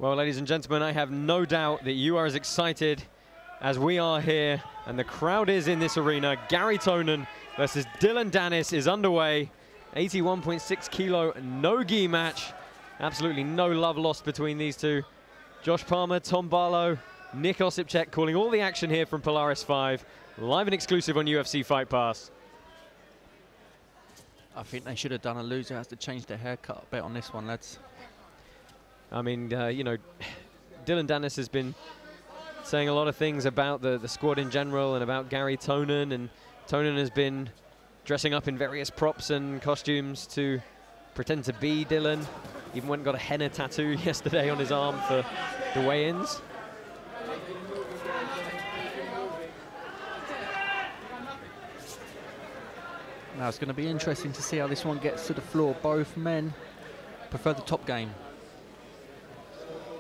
Well, ladies and gentlemen, I have no doubt that you are as excited as we are here, and the crowd is in this arena. Garry Tonon versus Dillon Danis is underway. 81.6 kilo no-gi match. Absolutely no love lost between these two. Josh Palmer, Tom Barlow, Nick Osipchek calling all the action here from Polaris 5, live and exclusive on UFC Fight Pass. I think they should have done a loser has to change their haircut a bit on this one, lads. I mean, you know, Dillon Danis has been saying a lot of things about the squad in general and about Garry Tonon, and Tonon has been dressing up in various props and costumes to pretend to be Dillon. Even went and got a henna tattoo yesterday on his arm for the weigh-ins. Now it's going to be interesting to see how this one gets to the floor. Both men prefer the top game.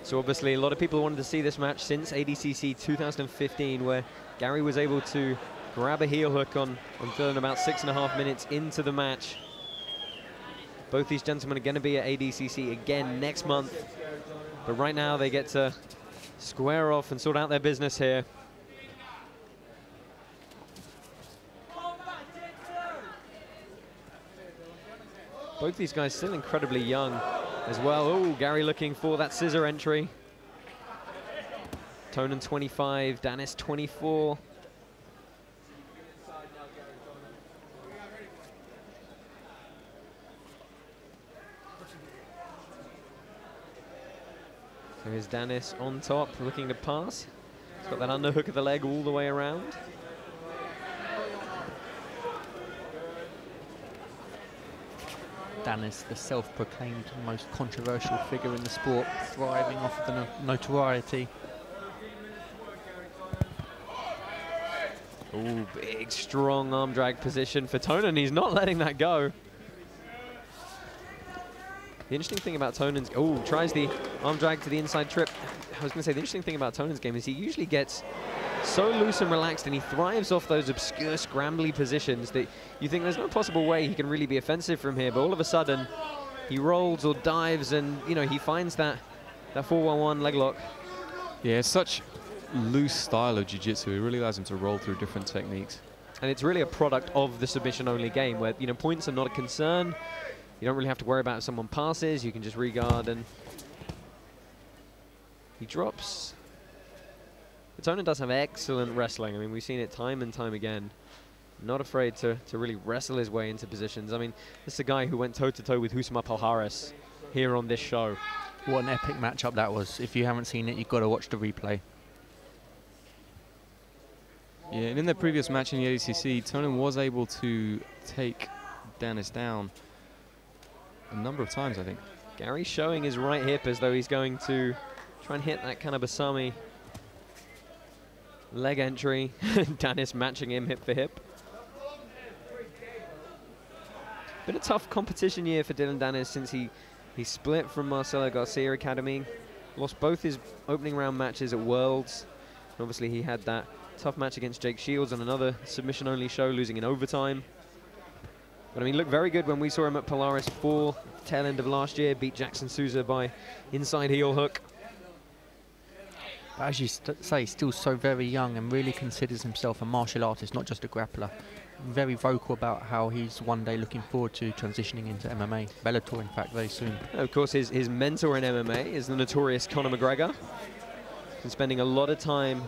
So obviously a lot of people wanted to see this match since ADCC 2015, where Garry was able to grab a heel hook on Dillon about 6.5 minutes into the match. Both these gentlemen are going to be at ADCC again next month, but right now they get to square off and sort out their business here. Both these guys still incredibly young as well. Oh, Garry looking for that scissor entry. Tonon 25, Danis 24. So here's Danis on top, looking to pass. He's got that underhook of the leg all the way around. Danis, the self-proclaimed most controversial figure in the sport, thriving off of the notoriety. Ooh, big, strong arm drag position for Tonon. He's not letting that go. The interesting thing about Tonon's... Oh, tries the arm drag to the inside trip. I was going to say, the interesting thing about Tonon's game is he usually gets so loose and relaxed, and he thrives off those obscure, scrambly positions that you think there's no possible way he can really be offensive from here. But all of a sudden, he rolls or dives, and you know he finds that 4-1-1 leg lock. Yeah, it's such loose style of jiu-jitsu. It really allows him to roll through different techniques. And it's really a product of the submission-only game, where you know points are not a concern. You don't really have to worry about if someone passes. You can just regard, and he drops. Tonon does have excellent wrestling. I mean, we've seen it time and time again. Not afraid to really wrestle his way into positions. I mean, this is a guy who went toe-to-toe with Husama Polaris here on this show. What an epic matchup that was. If you haven't seen it, you've got to watch the replay. Yeah, and in their previous match in the ADCC, Tonon was able to take Danis down a number of times, I think. Garry showing his right hip as though he's going to try and hit that kind of Basami leg entry. Danis matching him hip for hip. Been a tough competition year for Dillon Danis since he split from Marcelo Garcia Academy. Lost both his opening round matches at Worlds. And obviously he had that tough match against Jake Shields on another submission-only show, losing in overtime. But I mean, looked very good when we saw him at Polaris 4, tail end of last year, beat Jackson Souza by inside heel hook. But as you say, he's still so very young and really considers himself a martial artist, not just a grappler. Very vocal about how he's one day looking forward to transitioning into MMA. Bellator, in fact, very soon. Of course, his mentor in MMA is the notorious Conor McGregor. Been spending a lot of time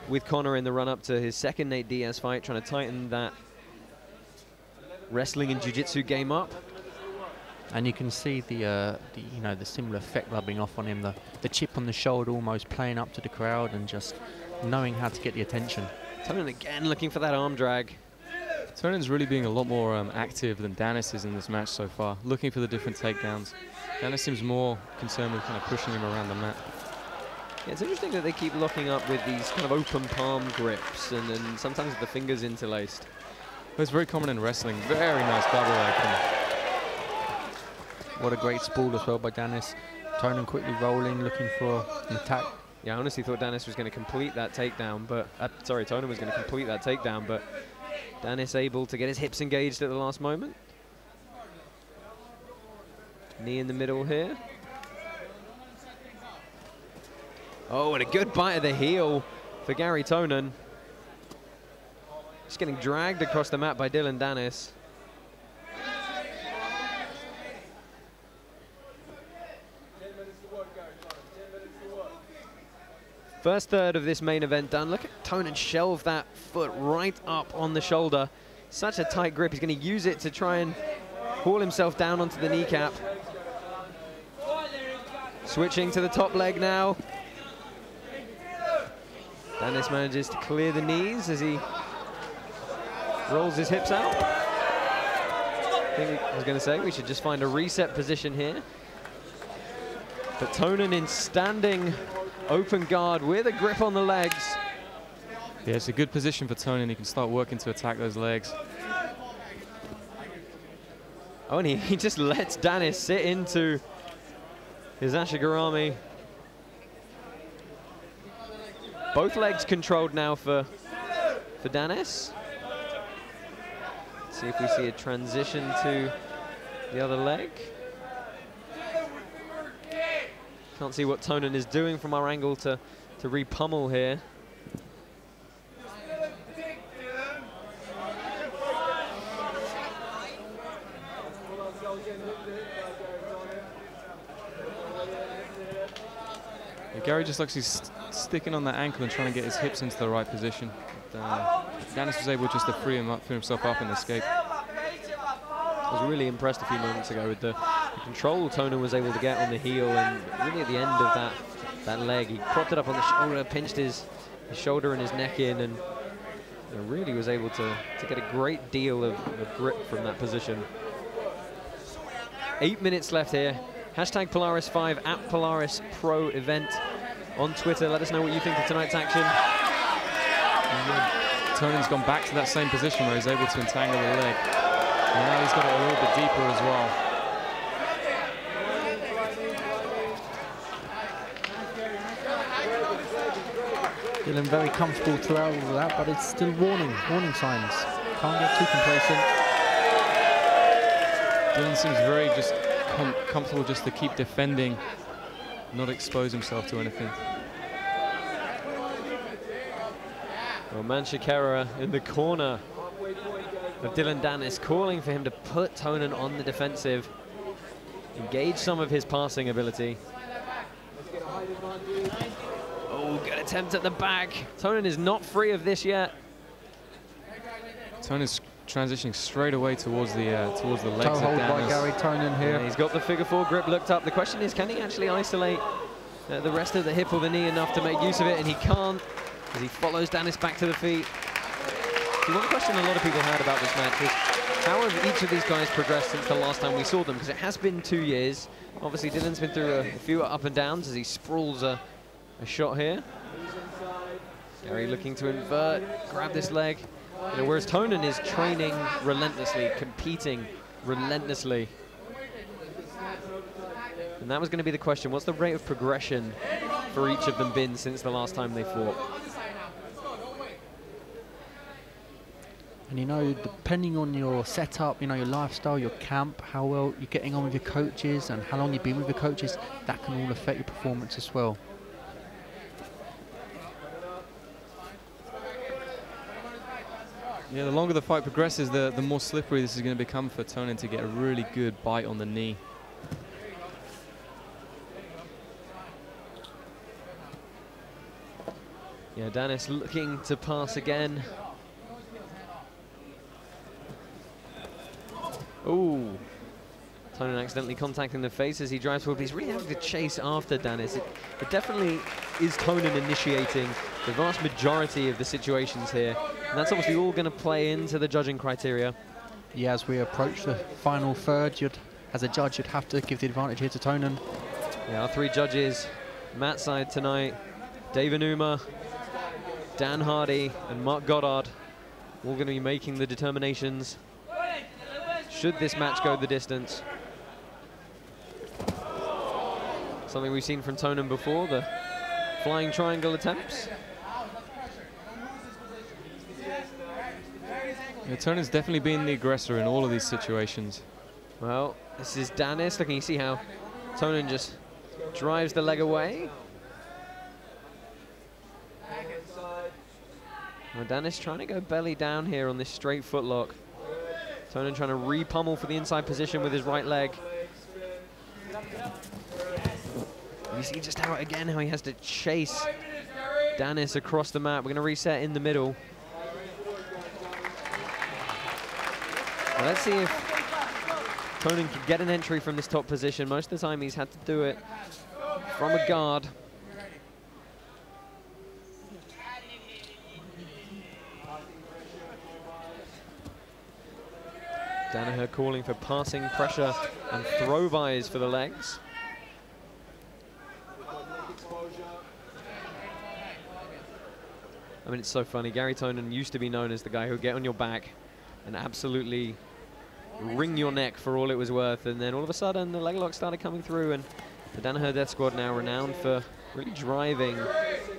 with Conor in the run-up to his second Nate Diaz fight, trying to tighten that wrestling and jiu-jitsu game up. And you can see the similar effect rubbing off on him, the chip on the shoulder almost playing up to the crowd and just knowing how to get the attention. Tonon again looking for that arm drag. Tonon's really being a lot more active than Danis is in this match so far, looking for the different takedowns. Danis seems more concerned with kind of pushing him around the mat. Yeah, it's interesting that they keep locking up with these kind of open palm grips and then sometimes the fingers interlaced. It's very common in wrestling. Very nice double leg. What a great spool as well by Danis. Tonon quickly rolling, looking for an attack. Yeah, I honestly thought Danis was going to complete that takedown, but sorry, Tonon was going to complete that takedown, but Danis able to get his hips engaged at the last moment. Knee in the middle here. Oh, and a good bite of the heel for Garry Tonon. Just getting dragged across the mat by Dillon Danis. First third of this main event done. Look at Tonon shelve that foot right up on the shoulder. Such a tight grip. He's going to use it to try and haul himself down onto the kneecap. Switching to the top leg now. Danis manages to clear the knees as he rolls his hips out. I was going to say we should just find a reset position here. But Tonon in standing open guard with a grip on the legs. Yeah, it's a good position for Tonon. He can start working to attack those legs. Oh, and he just lets Danis sit into his ashigarami. Both legs controlled now for Danis. See if we see a transition to the other leg. Can't see what Tonon is doing from our angle to re-pummel here. Yeah, Garry just looks he's sticking on that ankle and trying to get his hips into the right position. But, Danis was able just to free himself up and escape. I was really impressed a few moments ago with the control Tonon was able to get on the heel, and really at the end of that leg, he propped it up on the shoulder, pinched his shoulder and his neck in, and really was able to get a great deal of grip from that position. 8 minutes left here. Hashtag Polaris5 at Polaris Pro event on Twitter. Let us know what you think of tonight's action. Tonon's gone back to that same position where he's able to entangle the leg. And now he's got it a little bit deeper as well. Dillon very comfortable throughout all of that, but it's still warning signs. Can't get too complacent. Dillon seems very just comfortable just to keep defending, not expose himself to anything. Well, Manchikera in the corner of Dillon Danis, calling for him to put Tonon on the defensive, engage some of his passing ability. Oh, good attempt at the back. Tonon is not free of this yet. Tonon's transitioning straight away towards the legs Toe of hold Danis. by Garry Tonon here. Yeah, he's got the figure four grip looked up. The question is, can he actually isolate the rest of the hip or the knee enough to make use of it? And he can't, as he follows Danis back to the feet. So one question a lot of people had about this match was, how have each of these guys progressed since the last time we saw them? Because it has been 2 years. Obviously, Dillon's been through a few up and downs as he sprawls a shot here. Garry looking to invert, grab this leg. Whereas Tonon is training relentlessly, competing relentlessly. And that was going to be the question. What's the rate of progression for each of them been since the last time they fought? And you know, depending on your setup, you know, your lifestyle, your camp, how well you're getting on with your coaches and how long you've been with your coaches, that can all affect your performance as well. Yeah, the longer the fight progresses, the more slippery this is going to become for Tonon to get a really good bite on the knee. Yeah, Danis looking to pass again. Ooh. Tonon accidentally contacting the face as he drives forward. He's really having to chase after Danis. It definitely is Tonon initiating the vast majority of the situations here. And that's obviously all going to play into the judging criteria. Yeah, as we approach the final third, as a judge, you'd have to give the advantage here to Tonon. Yeah, our three judges, Matt side tonight, Dave Enuma, Dan Hardy, and Mark Goddard, all going to be making the determinations should this match go the distance. Something we've seen from Tonon before, the flying triangle attempts. Yeah, Tonon's definitely been the aggressor in all of these situations. Well, this is Danis. Looking, you see how Tonon just drives the leg away. Well, Danis trying to go belly down here on this straight footlock. Tonon trying to re-pummel for the inside position with his right leg. You see just how, again, how he has to chase Danis across the mat. We're going to reset in the middle. Well, let's see if Tonon can get an entry from this top position. Most of the time he's had to do it from a guard. Danaher calling for passing pressure and throw-bys for the legs. I mean, it's so funny. Garry Tonon used to be known as the guy who would get on your back and absolutely wring your neck for all it was worth. And then all of a sudden, the leg lock started coming through. And the Danaher Death Squad, now renowned for really driving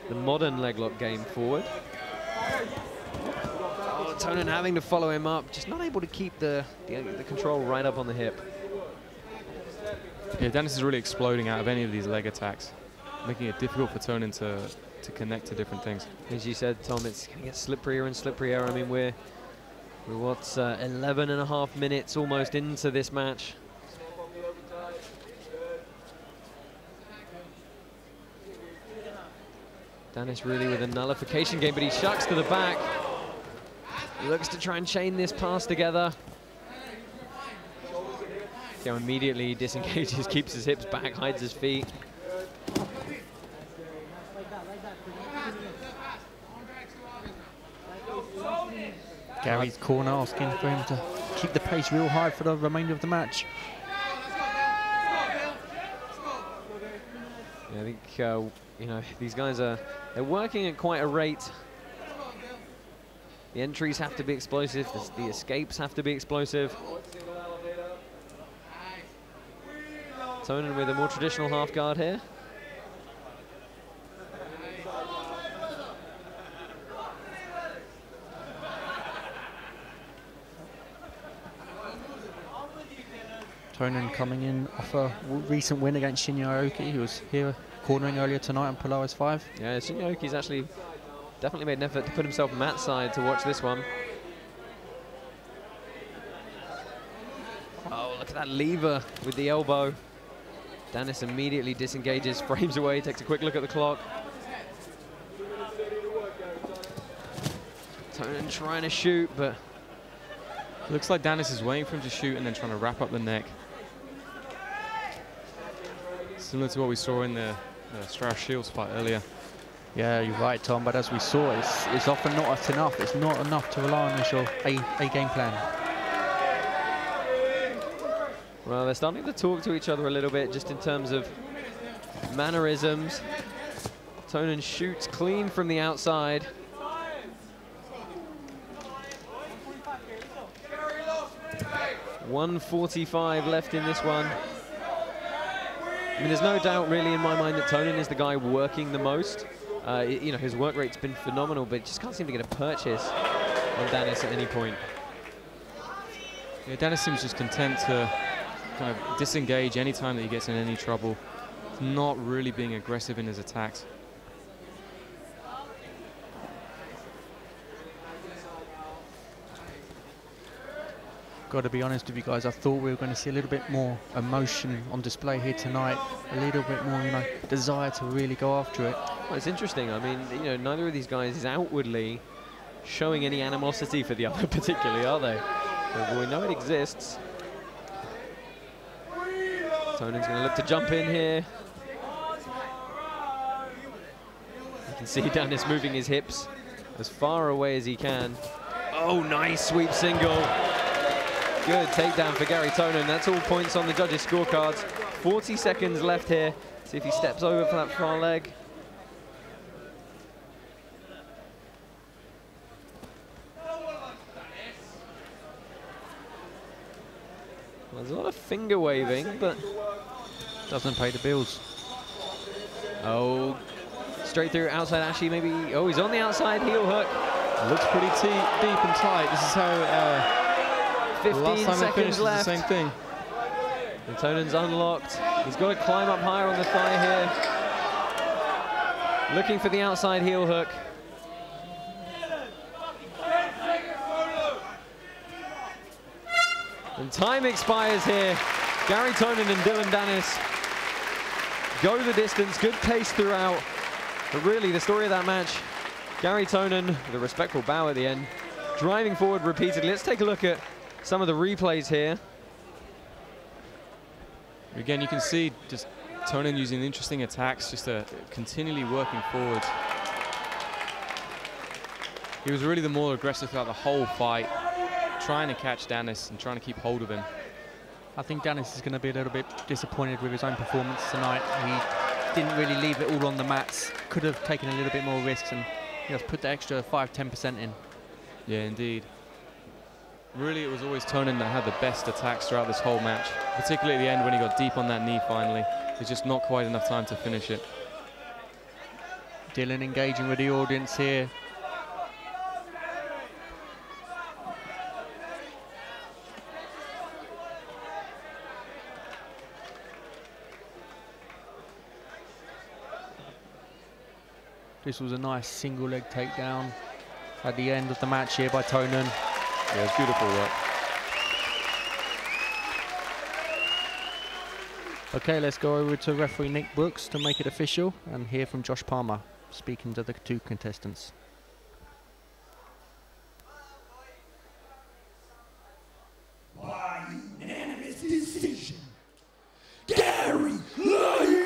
the modern leg lock game forward. Tonon having to follow him up, just not able to keep the control right up on the hip. Yeah, Danis is really exploding out of any of these leg attacks, making it difficult for Tonon to connect to different things. As you said, Tom, it's going to get slipperier and slipperier. I mean, we're what, 11 and a half minutes almost into this match. Danis really with a nullification game, but he shucks to the back. He looks to try and chain this pass together. Now immediately he disengages, keeps his hips back, hides his feet. Gary's corner asking for him to keep the pace real high for the remainder of the match. Yeah, I think you know, these guys they're working at quite a rate. The entries have to be explosive, the escapes have to be explosive. Tonon with a more traditional half guard here. Tonon coming in off a recent win against Shinya Aoki, who was here cornering earlier tonight on Polaris 5. Yeah, Shinya Aoki's actually definitely made an effort to put himself mat side to watch this one. Oh, look at that lever with the elbow. Danis immediately disengages, frames away, takes a quick look at the clock. Tonon trying to shoot, but... Looks like Danis is waiting for him to shoot and then trying to wrap up the neck. Similar to what we saw in the Strauss-Shields fight earlier. Yeah, you're right, Tom, but as we saw, it's often not enough. It's not enough to rely on your A game plan. Well, they're starting to talk to each other a little bit, just in terms of mannerisms. Tonon shoots clean from the outside. .145 left in this one. I mean, there's no doubt really in my mind that Tonon is the guy working the most. You know, his work rate's been phenomenal, but just can't seem to get a purchase on Danis at any point. Yeah, Danis seems just content to kind of disengage any time that he gets in any trouble. Not really being aggressive in his attacks. Got to be honest with you guys, I thought we were going to see a little bit more emotion on display here tonight, a little bit more, you know, desire to really go after it. Well, it's interesting. I mean, you know, neither of these guys is outwardly showing any animosity for the other particularly, are they? But we know it exists. Tonon's going to look to jump in here. You can see Danis moving his hips as far away as he can. Oh, nice sweep single. Good takedown for Garry Tonon. That's all points on the judges' scorecards. 40 seconds left here. See if he steps over for that far leg. Well, there's a lot of finger waving, but doesn't pay the bills. Oh, straight through outside Ashi, maybe. Oh, he's on the outside heel hook. Looks pretty deep and tight. This is how 15 last time seconds finished left. The same thing. And Tonon's unlocked. He's got to climb up higher on the thigh here. Looking for the outside heel hook. And time expires here. Garry Tonon and Dillon Danis go the distance, good pace throughout. But really, the story of that match, Garry Tonon with a respectful bow at the end, driving forward repeatedly. Let's take a look at some of the replays here. Again, you can see just Tonon using interesting attacks, just continually working forward. He was really the more aggressive throughout the whole fight, trying to catch Danis and trying to keep hold of him. I think Danis is going to be a little bit disappointed with his own performance tonight. He didn't really leave it all on the mats. Could have taken a little bit more risks and just put the extra 5–10% in. Yeah, indeed. Really, it was always Tonon that had the best attacks throughout this whole match, particularly at the end when he got deep on that knee finally. There's just not quite enough time to finish it. Dillon engaging with the audience here. This was a nice single leg takedown at the end of the match here by Tonon. Yeah, it's beautiful work. Okay, let's go over to referee Nick Brooks to make it official and hear from Josh Palmer speaking to the two contestants. By unanimous decision, Garry Tonon.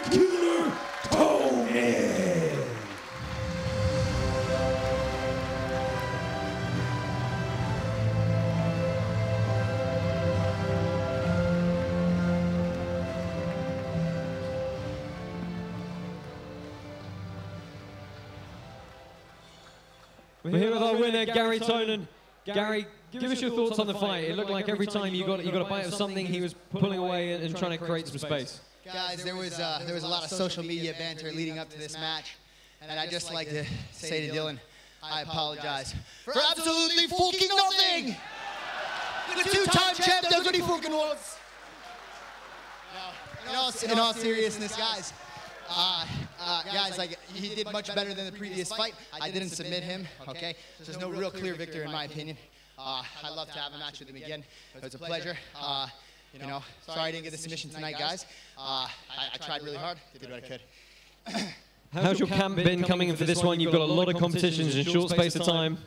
We're here with our winner, Garry Tonon. Gary, give us your thoughts on the fight. It looked like every time you got a bite of something, he was pulling away and trying to create some space. Guys, there was a lot of social media banter leading up to this match, and I'd just like to say to Dillon, I apologize for absolutely fucking nothing. The two-time champ does what he fucking wants. In all seriousness, guys. Guys, like, he did much better than the previous fight. I didn't submit him, okay? There's no real clear victor in my opinion. I'd love to have a match with him again. It was a pleasure. You know, sorry I didn't get the submission tonight, guys. I tried really hard, did what I could. How's your camp been coming in for this one? You've got a lot of competitions in a short space of time.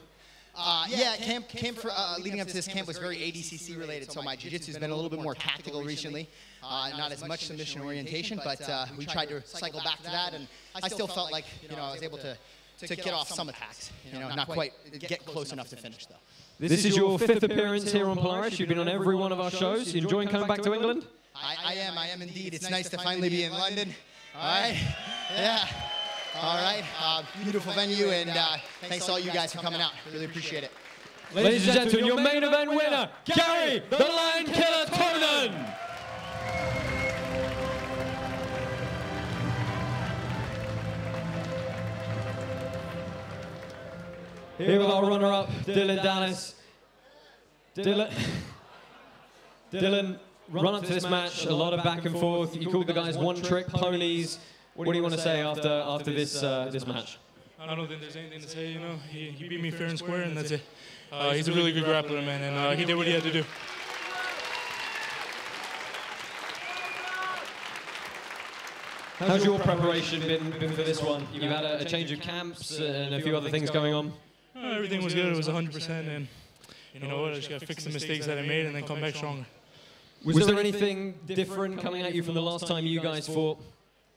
Yeah, camp for leading up to this camp was very ADCC related, so my jiu-jitsu's been a little bit more tactical recently. Not as much submission orientation, but we tried to cycle back to that, and I still felt like, you know, I was able to get off some attacks. You know, not quite get close enough to finish, though. This is your fifth appearance here on Polaris. You've been on every one of our shows. You enjoying coming back to England? I am indeed. It's nice to finally be in London. All right? Yeah. All right. Beautiful venue, and thanks to all you guys for coming out. Really appreciate it. Ladies and gentlemen, your main event winner, Garry the Lion Killer Tonon. Here with our runner-up, Dillon Danis. Dylan, run up to this match, a lot of back and forth. You called the guys one-trick ponies. What do you want to say after this match? I don't think there's anything to say, you know. He beat me fair and square, and that's it. He's a really good grappler, man, and he did what he had to do. How's your preparation been for this one? You've had a change of camps and a few other things going on. Everything was good. It was 100%, and you know what? I just got to fix the mistakes that I made and then come back stronger. Was there anything different coming at you from the last time you guys fought?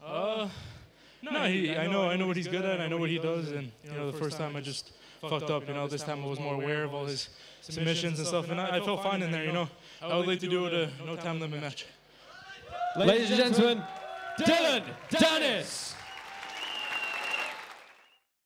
No, I know what he's good at. I know what he does, and you know, the first time I just fucked up. You know, this time I was more aware of all his submissions and stuff, and I felt fine in there. You know, I would like to do it a no time limit match. Ladies and gentlemen, Dillon Danis.